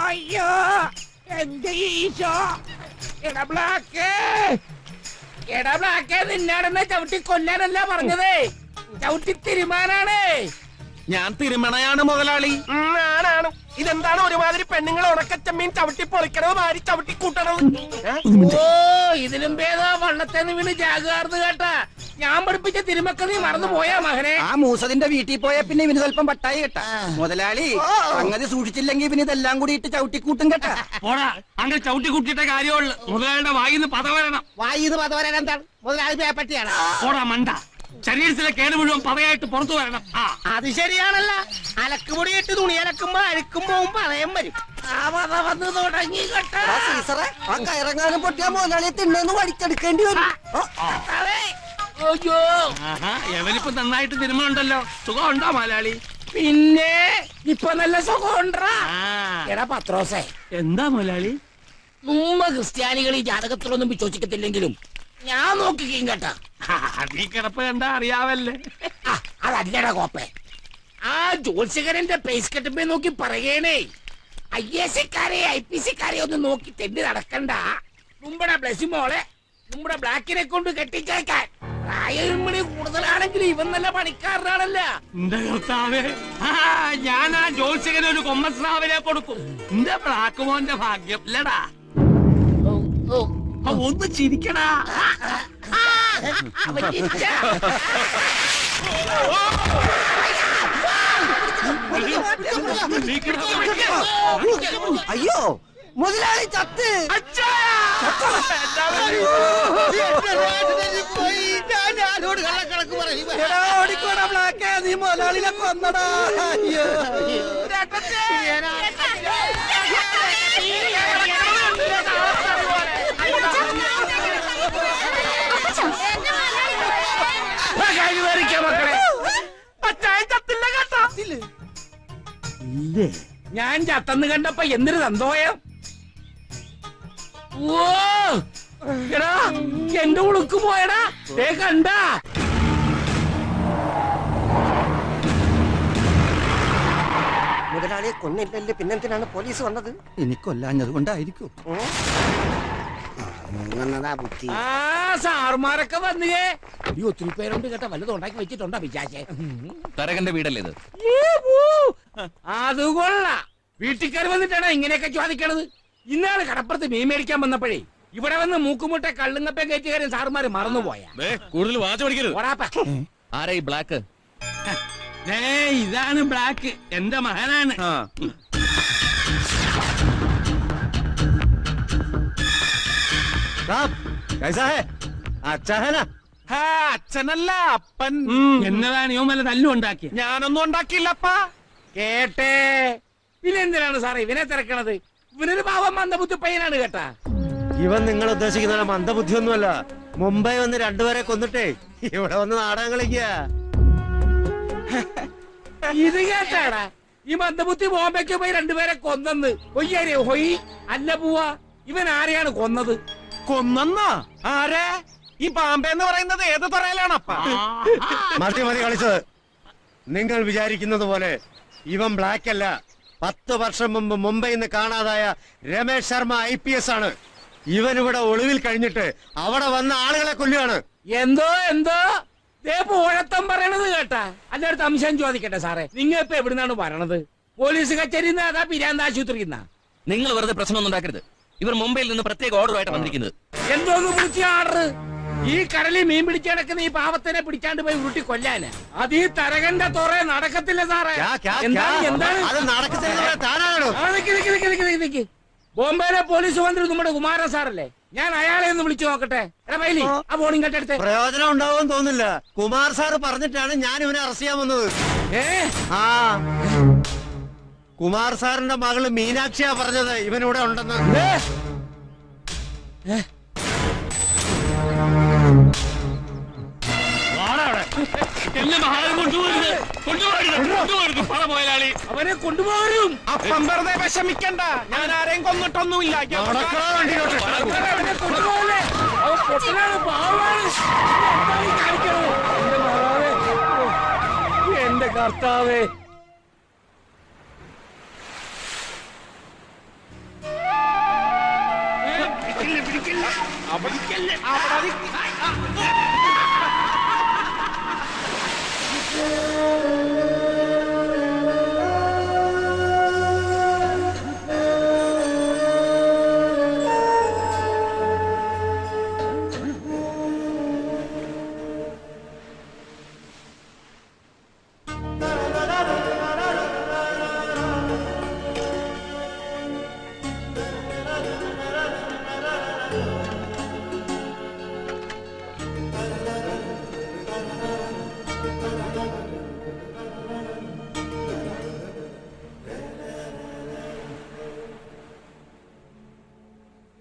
അയ്യോ എന്റെ ഈശോ. എടാ ബ്ലാക്ക്, നിന്നാടെന്നെ ചവിട്ടി കൊല്ലാനല്ല പറഞ്ഞതേ, ചവിട്ടി തിരുമാനാണ്. ഞാൻ തിരുമണയാണ് മുതലാളി. ആണാണ്. ഇതെന്താണ് ഒരുമാതിരി പെണ്ണുങ്ങളെ ഉണക്കച്ചമ്മീൻ ചവിട്ടി പൊളിക്കണത് മാരി ചവിട്ടി കൂട്ടണത്? ഓ ഇതിലും ഭേദാ വള്ളത്തേന്ന് വീണ് ജാഗാർന്ന് കേട്ടാ. ഞാൻ പഠിപ്പിച്ച തിരുമക്കൾ നീ മറന്നു പോയാ മകനെ. ആ മൂസതിന്റെ വീട്ടിൽ പോയ പിന്നെ ഇവന് സ്വല്പം പട്ടായി കേട്ടാ. മുതലാളി സംഗതി സൂക്ഷിച്ചില്ലെങ്കിൽ ഇവന് ഇതെല്ലാം കൂടി ഇട്ട് ചവിട്ടിക്കൂട്ടും കേട്ടാ. പോടാ, അങ്ങനെ ചവിട്ടി കൂട്ടിയിട്ട കാര്യമുള്ളു. മുതലാളിയുടെ വായിന്ന് പത വരണം. വായിന്ന് പത വരാൻ എന്താണ്? മുതലാളി പേപ്പറ്റിയാണ്. പോടാ മണ്ട, ശരീരത്തിലെ കേട് മുഴുവൻ പതയായിട്ട് പുറത്തു വരണം. അത് ശരിയാണല്ല. അലക്കുപൊടിയിട്ട് തുണി അലക്കുമ്പോ അഴുക്കുമ്പോ പറയാൻ വരും. ആ പത വന്ന് തുടങ്ങി കേട്ടാ. ആ കയറങ്ങാനും പൊട്ടിയാ മുതലാളിയെ തിന്നെന്ന് വടിച്ചെടുക്കേണ്ടി വരും. എവനിപ്പോ നന്നായിട്ട് തിരുമണുണ്ടല്ലോ. സുഖം ഉണ്ടോ മുതലാളി? പിന്നെ ഇപ്പൊ നല്ല സുഖമുണ്ടാ. എടാ പത്രോസേ, എന്താ മുതലാളി? നമ്മ ക്രിസ്ത്യാനികൾ ഈ ജാതകത്തിലൊന്നും വിശ്വസിക്കത്തില്ലെങ്കിലും ഞാൻ നോക്കിക്കും കേട്ടാ. നീ കിടപ്പ് കണ്ടാ അറിയാവല്ലേ. അതല്ലടാ കോപ്പേ, ആ ജോത്സ്യകരന്റെ പേസ് കെട്ടുമ്പോ നോക്കി പറയണേ, IAS-കാരെ IPC-കാരെ ഒന്നും നോക്കി തെണ്ടി നടക്കണ്ട. നമ്മുടെ ബ്ലസ്സി മോളെ നമ്മുടെ ബ്ലാക്കിനെ കൊണ്ട് കെട്ടിച്ചേക്കാൻ. പ്രായമണി കൂടുതലാണെങ്കിൽ ഇവൻ നല്ല പണിക്കാരനാണല്ല. എന്റെ കർത്താവേ, ഞാൻ ആ ജോത്സ്യകന് ഒരു കൊമ്മസ്രാവിനെ കൊടുക്കും. എന്റെ ബ്ലാക്ക് മോന്റെ ഭാഗ്യം ഇല്ലടാ. ഒന്ന് ചിരിക്കടാ. അയ്യോ മുതലാളി ചത്ത്. ഓടിക്കോടാ ബ്ലാക്ക്, നീ മുതലാളിനെ കൊന്നടാ. അയ്യോ മക്കളെ, ചത്തില്ല കേട്ടോ. ഞാൻ ചത്തന്ന് കണ്ടപ്പോ എന്തൊരു സന്തോഷം. ഓ എടാ എന്റെ ഉളുക്ക് പോയടാ. കണ്ടാ മുതലാളിയെ കൊന്നില്ലല്ലേ, പിന്നെന്തിനാണ് പോലീസ് വന്നത്? എനിക്കൊല്ലാഞ്ഞത് കൊണ്ടായിരിക്കും. ആ സാറുമാരൊക്കെ വന്നുകേ. ഈ ഒത്തിരി പേരുണ്ട് കേട്ടോ. വല്ലതും ഉണ്ടാക്കി വെച്ചിട്ടുണ്ടോ വിചാരിച്ചേ? തരകന്റെ വീടല്ലേ ഇത്? അത് കൊള്ളാം. വീട്ടിൽ വന്നിട്ടാണ് ഇങ്ങനെയൊക്കെ ചോദിക്കണത്. ഇന്നാള് കടപ്പുറത്ത് മീൻ മേടിക്കാൻ വന്നപ്പോഴേ ഇവിടെ വന്ന് മൂക്കുമുട്ടെ കള്ളുങ്ങപ്പൻ കയറ്റുകാരൻ സാറുമാര് മറന്നുപോയാ. കൂടുതൽ വാച്ച് പഠിക്കരുത്. ആരാ ഈ ബ്ലാക്ക്? ഇതാണ് ബ്ലാക്ക്, എന്റെ മകനാണ്. അച്ഛനല്ല അപ്പൻ. എന്നതാണ് ഇവൻ വല്ല തല്ലും ഉണ്ടാക്കി? ഞാനൊന്നും ഉണ്ടാക്കിയില്ലപ്പാ. കേട്ടേ. പിന്നെന്തിനാണ് സാറേ ഇവനെ തിരക്കണത്? ഇവനൊരു പാവം മന്ദബുദ്ധി പയ്യനാണ് കേട്ടാ. ഇവൻ നിങ്ങൾ ഉദ്ദേശിക്കുന്ന മന്ദബുദ്ധിയൊന്നുമല്ല. മുംബൈ വന്ന് രണ്ടുപേരെ കൊന്നിട്ടേ ഇവിടെ വന്ന് നാടകം കളിക്കുക. ഇത് കേട്ടാടാ, ഈ മന്ദബുദ്ധി ബോംബെക്ക് പോയി രണ്ടുപേരെ കൊന്നെന്ന്. ഒയ്യാരെ ഹൊയ് അല്ല പോവാ. ഇവൻ ആരെയാണ് കൊന്നത്? കൊന്നെന്നാ? ആരെ? ഈ ബാംബെ എന്ന് പറയുന്നത് ഏത് തുറയിലാണപ്പാ? മതി മതി കളിച്ചത്. നിങ്ങൾ വിചാരിക്കുന്നത് പോലെ ഇവൻ ബ്ലാക്ക് അല്ല. 10 വർഷം മുമ്പ് മുംബൈയിൽ നിന്ന് കാണാതായ രമേശ് ശർമ്മ IPS ആണ്. ഇവൻ ഇവിടെ ഒളിവിൽ കഴിഞ്ഞിട്ട് അവിടെ വന്ന ആളുകളെ കൊല്ലുകയാണ്. എന്തോ പോഴത്തം പറയണത് കേട്ടാ. അല്ലടുത്ത് അംശം ചോദിക്കട്ടെ സാറേ, നിങ്ങൾ ഇപ്പൊ എവിടുന്നാണ് പറയണത്? പോലീസ് കച്ചേരിന്ന് അതാ പിരാന്ത ആശുപത്രിക്കുന്ന? നിങ്ങൾ വെറുതെ പ്രശ്നമൊന്നും ഉണ്ടാക്കരുത്. ഇവർ മുംബൈയിൽ നിന്ന് പ്രത്യേക ഓർഡറുമായിട്ട് വന്നിരിക്കുന്നത്. എന്തോന്ന് വിളിച്ച ഓർഡർ? ഈ കടലിൽ മീൻ പിടിച്ചടക്കുന്ന ഈ പാവത്തിനെ പിടിച്ചാണ്ട് പോയി ഉരുട്ടി കൊല്ലാന്. അത് ഈ തരകന്റെ തുറ നടക്കത്തില്ല സാറേ. ബോംബെയിലെ പോലീസ് മന്ത്രി നമ്മുടെ കുമാരൻ സാറല്ലേ? ഞാൻ അയാളെ ഒന്ന് വിളിച്ചു നോക്കട്ടെ. ആ ബോണിംഗ് കട്ടെടുത്ത്. പ്രയോജനം ഉണ്ടാവും തോന്നില്ല. കുമാർ സാറ് പറഞ്ഞിട്ടാണ് ഞാൻ ഇവനെ അറസ്റ്റ് ചെയ്യാൻ വന്നത്. കുമാർ സാറിന്റെ മകള് മീനാക്ഷിയാ പറഞ്ഞത് ഇവനിവിടെ ഉണ്ടെന്ന്. അവനെ കൊണ്ടുപോകരും. അപ്പം വെറുതെ വിഷമിക്കണ്ട, ഞാൻ ആരെയും കൊന്നിട്ടൊന്നുമില്ല. എന്റെ കർത്താവേ,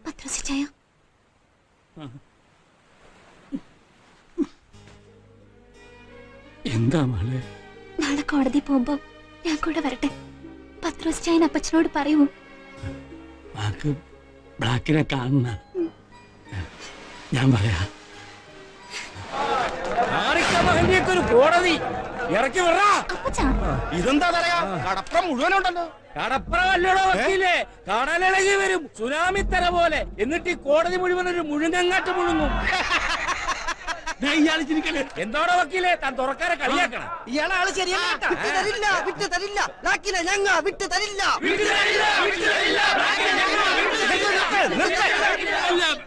പത്രോസിച്ചായ എന്താ മോളെ? നാളെ കോടതി പോകുമ്പോ ഞാൻ കൂടെ വരട്ടെ. പത്രോസിച്ചായൻ അപ്പച്ചനോട് പറയൂ. വാക്ക് ബ്ലാക്കിനെ കാണുന്ന ഞാൻ പറയാ. ഒരു കോടതി ഇറക്കി വിടാ. അപ്പച്ചാ ഇതെന്താ പറയാ, കടപ്പുറം മുഴുവനുണ്ടല്ലോ. കടപ്പുറമല്ലടോ വക്കീലേ, കടലിളകി വരും സുനാമി തര പോലെ. എന്നിട്ട് ഈ കോടതി മുഴുവൻ ഒരു മുഴുങ്ങങ്ങാട്ട് മുഴുങ്ങും. എന്താണോ വക്കീലേ താൻ തുറക്കാരെ കളിയാക്കണം? ഇയാളെ ആള് ശരിയല്ല. വിട്ടു തരില്ല ലാക്കിനെ ഞങ്ങ വിട്ടു തരില്ല.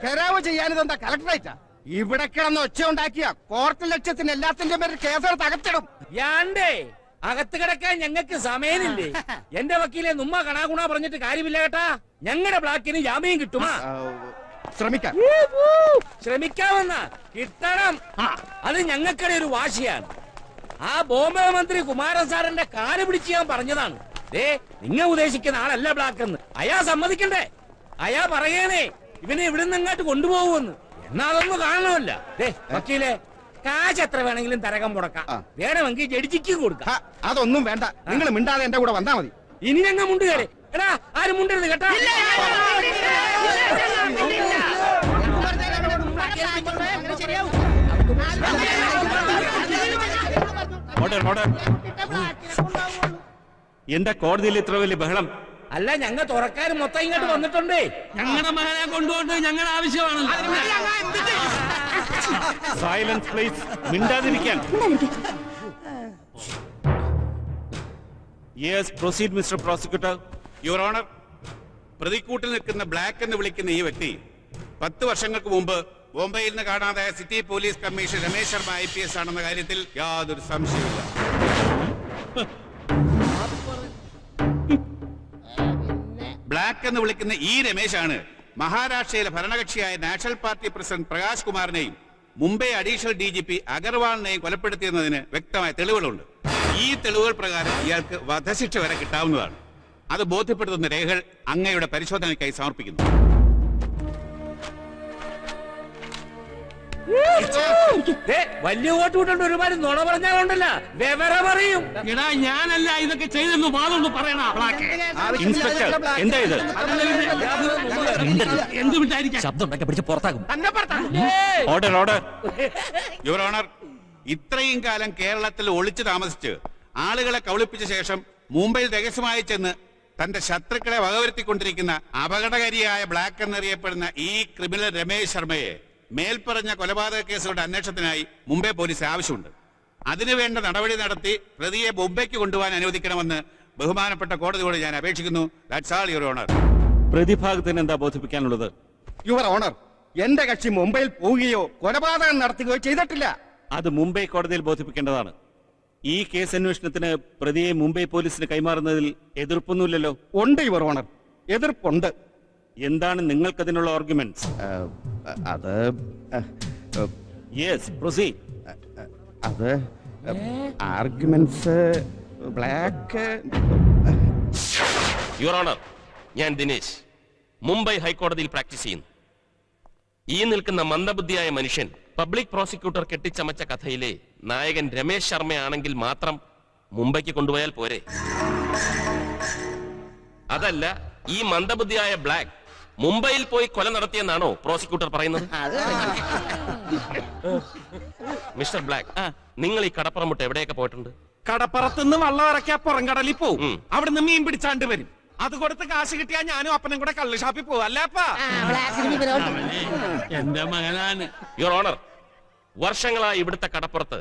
കരാവ് ചെയ്യാനിതെന്താ കലക്ടറേറ്റാ? ഇവിടെ കിടന്ന് ഒച്ച ഉണ്ടാക്കിയ കോർട്ട് ലക്ഷ്യത്തിന് എല്ലാത്തിന്റെ പേരിൽ കേസെടുത്ത് അകത്തിടും. യാണ്ടേ അകത്ത് കിടക്കാൻ ഞങ്ങൾക്ക് സമയമില്ലേ? എന്റെ വക്കീലെ നുമ്മ കണാകുണ പറഞ്ഞിട്ട് കാര്യമില്ല കേട്ടാ. ഞങ്ങളുടെ ബ്ലാക്കിന് ജാമ്യം കിട്ടുമാ? ശ്രമിക്കാം. ശ്രമിക്കാമെന്ന കിട്ടണം. അത് ഞങ്ങൾക്കിടെ ഒരു വാശിയാണ്. ആ ബോംബെ മന്ത്രി കുമാരൻ സാറിന്റെ കാല് പിടിച്ച് ഞാൻ പറഞ്ഞതാണ്. നിങ്ങ ഉദ്ദേശിക്കുന്ന ആളല്ല ബ്ലാക്ക് എന്ന്. അയാ സമ്മതിക്കണ്ടേ? അയാ പറയണേ ഇവനെ ഇവിടുന്ന് അങ്ങോട്ട് കൊണ്ടുപോകുമെന്ന്. എന്നാ അതൊന്നും കാണണമല്ല. വക്കീലെ കാശ് എത്ര വേണമെങ്കിലും തരകം മുടക്കാം. വേണമെങ്കിൽ ജഡ്ജിക്ക് കൊടുക്കാം. അതൊന്നും വേണ്ട, നിങ്ങൾ മിണ്ടാതെ എന്റെ കൂടെ വന്നാ മതി. ഇനി ഞങ്ങൾ മുണ്ടുകയറി. എടാ ആരും മുണ്ടരുത് കേട്ടാ. എന്താ കോടതിയിൽ ഇത്ര വലിയ ബഹളം? അല്ല ഞങ്ങൾ തുറക്കാരും മൊത്തം ഇങ്ങോട്ട് വന്നിട്ടുണ്ടേ. ഞങ്ങളുടെ മകനെ കൊണ്ടുകൊണ്ട് ഞങ്ങളുടെ ആവശ്യമാണല്ലോ. സൈലൻസ് പ്ലീസ്, മിണ്ടാതിരിക്കാൻ. Yes proceed mister prosecutor. Your honour, പ്രതിക്കൂട്ടിൽ നിൽക്കുന്ന ബ്ലാക്ക് എന്ന് വിളിക്കുന്ന ഈ വ്യക്തി 10 വർഷങ്ങൾക്ക് മുമ്പ് ബോംബെയിൽ നിന്ന് കാണാതായ city police commissioner Ramesh Sharma IPS ആണെന്ന കാര്യത്തിൽ യാതൊരു സംശയമില്ല. ബ്ലാക്ക് എന്ന് വിളിക്കുന്ന ഈ രമേശാണ് മഹാരാഷ്ട്രയിലെ ഭരണകക്ഷിയായ നാഷണൽ പാർട്ടി പ്രസിഡന്റ് പ്രകാശ് കുമാറിനെയും മുംബൈ അഡീഷണൽ DGP അഗർവാളിനെയും കൊലപ്പെടുത്തിയെന്നതിന് വ്യക്തമായ തെളിവുകളുണ്ട്. ഈ തെളിവുകൾ പ്രകാരം ഇയാൾക്ക് വധശിക്ഷ വരെ കിട്ടാവുന്നതാണ്. അത് ബോധ്യപ്പെടുത്തുന്ന രേഖകൾ അങ്ങയുടെ പരിശോധനയ്ക്കായി സമർപ്പിക്കുന്നു. വലിയ വോട്ട് വിട്ടോണ്ട് ഒരുമാതിരി നുണ പറഞ്ഞാലുണ്ടല്ല വിവരം പറയും. എടാ ഞാനല്ല ഇതൊക്കെ ചെയ്തെന്ന് വാദമൊന്ന് പറയണ. ഇൻസ്പെക്ടർ എന്താ ഇത്? എന്ത് വിട്ടായിരിക്കാം? ശബ്ദം ഉണ്ടാക്കി പിടിച്ച് പുറത്താകും. Order order. യുവർ ഓണർ, ഇത്രയും കാലം കേരളത്തിൽ ഒളിച്ചു താമസിച്ച് ആളുകളെ കബളിപ്പിച്ച ശേഷം മുംബൈയിൽ രഹസ്യമായി ചെന്ന് തന്റെ ശത്രുക്കളെ വകവരുത്തിക്കൊണ്ടിരിക്കുന്ന അപകടകാരിയായ ബ്ലാക്ക് എന്നറിയപ്പെടുന്ന ഈ ക്രിമിനൽ രമേശ് ശർമ്മയെ മേൽപ്പറഞ്ഞ കൊലപാതക കേസുകളുടെ അന്വേഷണത്തിനായി മുംബൈ പോലീസ് ആവശ്യമുണ്ട്. അതിനുവേണ്ട നടപടി നടത്തി പ്രതിയെ മുംബൈക്ക് കൊണ്ടുപോകാൻ അനുവദിക്കണമെന്ന് ബഹുമാനപ്പെട്ട കോടതിയോട് ഞാൻ അപേക്ഷിക്കുന്നു. That's all your honour. പ്രതിഭാഗത്തിന് എന്താ ബോധിപ്പിക്കാനുള്ളത്? യുവർ ഓണർ, എന്റെ കക്ഷി മുംബൈയിൽ പോവുകയോ കൊലപാതകം നടത്തുകയോ ചെയ്തിട്ടില്ല. അത് മുംബൈ കോടതിയിൽ ബോധിപ്പിക്കേണ്ടതാണ്. ഈ കേസ് അന്വേഷണത്തിന് പ്രതിയെ മുംബൈ പോലീസിന് കൈമാറുന്നതിൽ എതിർപ്പൊന്നുമില്ലല്ലോ? ഉണ്ട് യുവർ ഓണർ, എതിർപ്പുണ്ട്. എന്താണ് നിങ്ങൾക്കതിനുള്ള ആർഗ്യുമെന്റ്സ്? അത് യെസ് പ്രൊസീഡ്. അത് ആർഗ്യുമെന്റ്സ് ബ്ലാക്ക്. യുവർ ഓണർ, ഞാൻ ദിനേശ്, മുംബൈ ഹൈക്കോടതിയിൽ പ്രാക്ടീസ് ചെയ്യുന്നു. ഈ നിൽക്കുന്ന മന്ദബുദ്ധിയായ മനുഷ്യൻ പബ്ലിക് പ്രോസിക്യൂട്ടർ കെട്ടിച്ചമച്ച കഥയിലെ നായകൻ രമേശ് ശർമ്മയാണെങ്കിൽ മാത്രം മുംബൈക്ക് കൊണ്ടുപോയാൽ പോരെ? അതല്ല, ഈ മന്ദബുദ്ധിയായ ബ്ലാക്ക് മുംബൈയിൽ പോയി കൊല നടത്തിയെന്നാണോ പ്രോസിക്യൂട്ടർ പറയുന്നത്? മിസ്റ്റർ ബ്ലാക്ക്, നിങ്ങൾ ഈ കടപ്പുറം വിട്ട് എവിടെയൊക്കെ പോയിട്ടുണ്ട്? കടപ്പുറത്തുനിന്ന് വള്ളം ഇറക്കിയ പുറംകടലിൽ പോവും. അവിടുന്ന് മീൻ പിടിച്ചാണ്ട് വരും. അത് കൊടുത്ത് കാശ് കിട്ടിയാ ഞാനും അപ്പനും കൂടെ കള്ള് ഷാപ്പിൽ പോവാ അല്ലേപ്പാ? എന്റെ മകനാണ്. യുവർ ഓണർ, വർഷങ്ങളായി ഇവിടുത്തെ കടപ്പുറത്ത്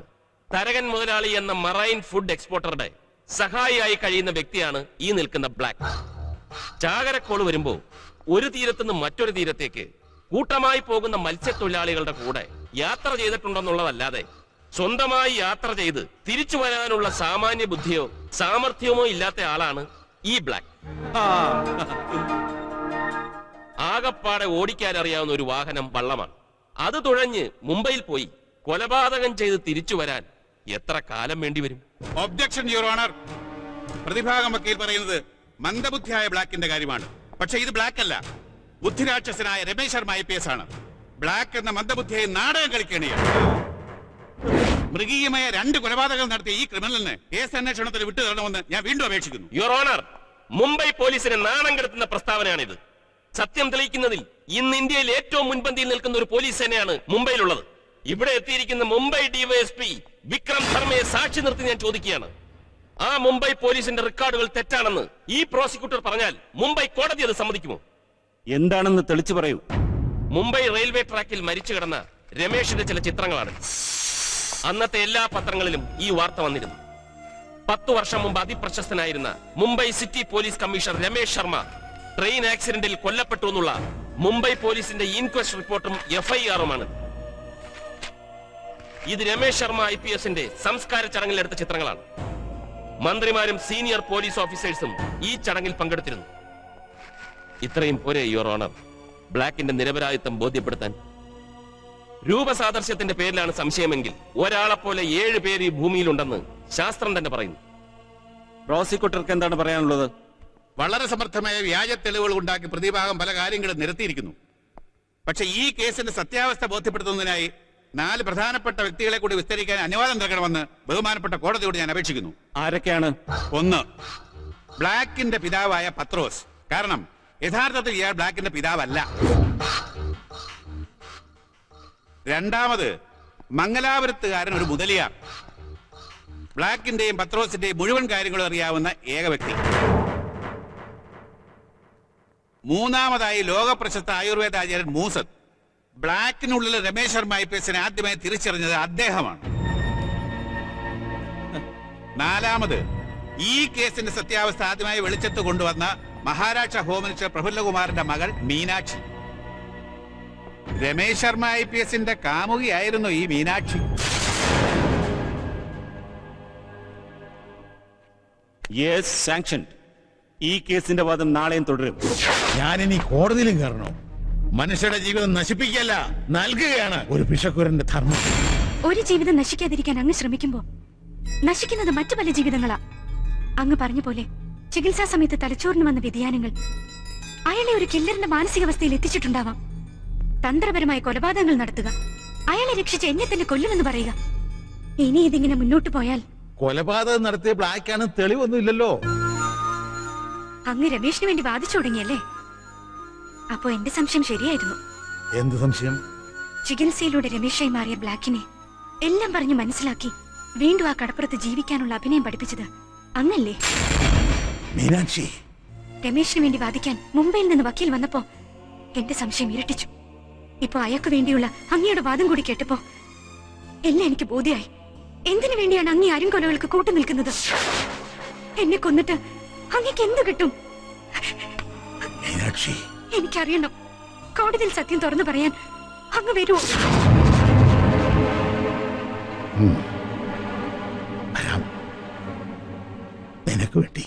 തരകൻ മുതലാളി എന്ന മറൈൻ ഫുഡ് എക്സ്പോർട്ടറുടെ സഹായിയായി കഴിയുന്ന വ്യക്തിയാണ് ഈ നിൽക്കുന്ന ബ്ലാക്ക്. ചാകരക്കോള് വരുമ്പോ ഒരു തീരത്തുനിന്ന് മറ്റൊരു തീരത്തേക്ക് കൂട്ടമായി പോകുന്ന മത്സ്യത്തൊഴിലാളികളുടെ കൂടെ യാത്ര ചെയ്തിട്ടുണ്ടെന്നുള്ളതല്ലാതെ സ്വന്തമായി യാത്ര ചെയ്ത് തിരിച്ചു വരാനുള്ള സാമാന്യ ബുദ്ധിയോ സാമർഥ്യമോ ഇല്ലാത്ത ആളാണ് ഈ ബ്ലാക്ക്. ആകപ്പാടെ ഓടിക്കാൻ അറിയാവുന്ന ഒരു വാഹനം വള്ളമാണ്. അത് തുഴഞ്ഞ് മുംബൈയിൽ പോയി കൊലപാതകം ചെയ്ത് തിരിച്ചു വരാൻ എത്ര കാലം വേണ്ടിവരും? Objection your honour. പ്രതിഭാഗം വക്കീൽ പറയുന്നത് മന്ദബുദ്ധിയായ ബ്ലാക്കിന്റെ കാര്യമാണ്. പക്ഷെ ഇത് ബ്ലാക്ക് അല്ല, ബുദ്ധിരാക്ഷസനായ രമേശ് ശർമ്മ IPS ആണ്. ബ്ലാക്ക് എന്ന മന്ദബുദ്ധിയായി നാടകം കളിക്കുകയാണ്. മൃഗീയമായ 2 കൊലപാതകങ്ങൾ നടത്തിയ ഈ ക്രിമിനലിന് കേസ് അന്വേഷണത്തിന് വിട്ടു തരണമെന്ന് ഞാൻ വീണ്ടും അപേക്ഷിക്കുന്നു. യുവർ ഓണർ, മുംബൈ പോലീസിനെ നാണം കെടുത്തുന്ന പ്രസ്താവനയാണിത്. സത്യം തെളിയിക്കുന്നതിൽ ഇന്ന് ഇന്ത്യയിൽ ഏറ്റവും മുൻപന്തിയിൽ നിൽക്കുന്ന ഒരു പോലീസ് സേനയാണ് മുംബൈയിലുള്ളത്. ഇവിടെ എത്തിയിരിക്കുന്ന മുംബൈ DYSP വിക്രം ശർമ്മയെ സാക്ഷി നിർത്തി ഞാൻ ചോദിക്കുകയാണ്, ആ മുംബൈ പോലീസിന്റെ റെക്കോർഡുകൾ തെറ്റാണെന്ന് ഈ പ്രോസിക്യൂട്ടർ പറഞ്ഞാൽ മുംബൈ കോടതി അത് സമ്മതിക്കുമോ? എന്താണെന്ന് തെളിച്ചു പറയൂ. മുംബൈ റെയിൽവേ ട്രാക്കിൽ മരിച്ചു കിടന്ന രമേശിന്റെ ചില ചിത്രങ്ങളാണ്. അന്നത്തെ എല്ലാ പത്രങ്ങളിലും ഈ വാർത്ത വന്നിരുന്നു. 10 വർഷം മുമ്പ് അതിപ്രശസ്തനായിരുന്ന Mumbai city police commissioner Ramesh Sharma train ആക്സിഡന്റിൽ കൊല്ലപ്പെട്ടു എന്നുള്ള മുംബൈ പോലീസിന്റെ ഇൻക്വസ്റ്റ് റിപ്പോർട്ടും FIR-ഉമാണ്. ഇത് രമേശ് ശർമ്മ IPSന്റെ സംസ്കാര ചടങ്ങിലെടുത്ത ചിത്രങ്ങളാണ്. മന്ത്രിമാരും സീനിയർ പോലീസ് ഓഫീസേഴ്സും ഈ ചടങ്ങിൽ പങ്കെടുത്തിരുന്നു. ഇത്രയും പോരെ യുവർ ഓണർ ബ്ലാക്കിന്റെ നിരപരാധിത്വം ബോധ്യപ്പെടുത്താൻ? രൂപസാദർശ്യത്തിന്റെ പേരിലാണ് സംശയമെങ്കിൽ ഒരാളെപ്പോലെ 7 പേര് ഈ ഭൂമിയിലുണ്ടെന്ന് ശാസ്ത്രം തന്നെ പറയുന്നു. പ്രോസിക്യൂട്ടർക്ക് എന്താണ് പറയാനുള്ളത്? വളരെ സമർത്ഥമായ വ്യാജ തെളിവുകൾ ഉണ്ടാക്കി പ്രതിഭാഗം പല കാര്യങ്ങളും നിരത്തിയിരിക്കുന്നു. പക്ഷെ ഈ കേസിന്റെ സത്യാവസ്ഥ ബോധ്യപ്പെടുത്തുന്നതിനായി 4 പ്രധാനപ്പെട്ട വ്യക്തികളെ കൂടി വിസ്തരിക്കാൻ അനുവാദം നൽകണമെന്ന് ബഹുമാനപ്പെട്ട കോടതിയോട് ഞാൻ അപേക്ഷിക്കുന്നു. ആരൊക്കെയാണ്? 1, ബ്ലാക്കിന്റെ പിതാവായ പത്രോസ്. കാരണം യഥാർത്ഥത്തിൽ ഇയാൾ ബ്ലാക്കിന്റെ പിതാവല്ല. 2, മംഗലാപുരത്തുകാരൻ ഒരു മുതലിയാർ. ബ്ലാക്കിന്റെയും പത്രോസിന്റെയും മുഴുവൻ കാര്യങ്ങളും അറിയാവുന്ന ഏക വ്യക്തി. 3, ലോകപ്രശസ്ത ആയുർവേദാചാര്യൻ മൂസത്. ബ്ലാക്കിനുള്ളിൽ രമേശ് ശർമ്മ IPSനെ ആദ്യമായി തിരിച്ചറിഞ്ഞത് അദ്ദേഹമാണ്. 4, ഈ കേസിന്റെ സത്യാവസ്ഥ ആദ്യമായി വെളിച്ചത്ത് കൊണ്ടുവന്ന മഹാരാഷ്ട്ര ഹോം മിനിസ്റ്റർ പ്രഫുല്ലകുമാറിന്റെ മകൾ മീനാക്ഷി. രമേശ് ശർമ്മ IPSന്റെ കാമുകിയായിരുന്നു ഈ മീനാക്ഷി. Yes, sanction. ഈ കേസിന്റെ വാദം നാളെയും തുടരും. ഞാനിനി കോടതിയിലും കയറണോ? മനുഷ്യരുടെ ജീവിതം നശിപ്പിക്കല്ല, നൽകുകയാണ് ഒരു പിശക്കുരന്റെ ധർമ്മം. ഒരു ജീവിതം നശിക്കാതിരിക്കാൻ അങ്ങ് ശ്രമിക്കുമ്പോ നശിക്കുന്നത് മറ്റു പല ജീവിതങ്ങളാ. അങ്ങ് പറഞ്ഞ പോലെ ചികിത്സാ സമയത്ത് തലച്ചോറിന് വന്ന വ്യതിയാനങ്ങൾ അയാളെ ഒരു കില്ലറിന്റെ മാനസികാവസ്ഥയിൽ എത്തിച്ചിട്ടുണ്ടാവാം. തന്ത്രപരമായ കൊലപാതകങ്ങൾ നടത്തുക, അയാളെ രക്ഷിച്ച് എന്നെ തന്നെ കൊല്ലുമെന്ന് പറയുക. ഇനി ഇതിങ്ങനെ മുന്നോട്ട് പോയാൽ കൊലപാതകം നടത്തിയ ബ്ലാക്കാണ്, തെളിവൊന്നും ഇല്ലല്ലോ. അങ്ങ് രമേശിന് വേണ്ടി വാദിച്ചു തുടങ്ങിയല്ലേ? അപ്പോ എന്റെ സംശയം ശരിയായിരുന്നു. എന്ത് സംശയം? ചികിത്സയിലൂടെ രമേശായി മാറിയ ബ്ലാക്കിനെ എല്ലാം പറഞ്ഞു മനസ്സിലാക്കി വീണ്ടും ആ കടപ്പുറത്ത് ജീവിക്കാനുള്ള അഭിനയം പഠിപ്പിച്ചത് അങ്ങല്ലേ? മീനാക്ഷി, രമേശിന് വേണ്ടി വാദിക്കാൻ മുംബൈയിൽ നിന്ന് വക്കീൽ വന്നപ്പോ എന്റെ സംശയം ഇരട്ടിച്ചു. ഇപ്പൊ അയാൾക്ക് വേണ്ടിയുള്ള അങ്ങയുടെ വാദം കൂടി കേട്ടപ്പോ എല്ലാം എനിക്ക് ബോധ്യായി. എന്തിനു വേണ്ടിയാണ് അങ്ങേ അരുംകൊലകൾക്ക് കൂട്ടു നിൽക്കുന്നത്? എന്നെ കൊന്നിട്ട് അങ്ങേക്ക് എന്ത് കിട്ടും? മീനാക്ഷി, എനിക്കറിയണം. കോടതിയിൽ സത്യം തുറന്നു പറയാൻ അങ്ങ് വരുമോ? വരാം, നിനക്ക് വേണ്ടി.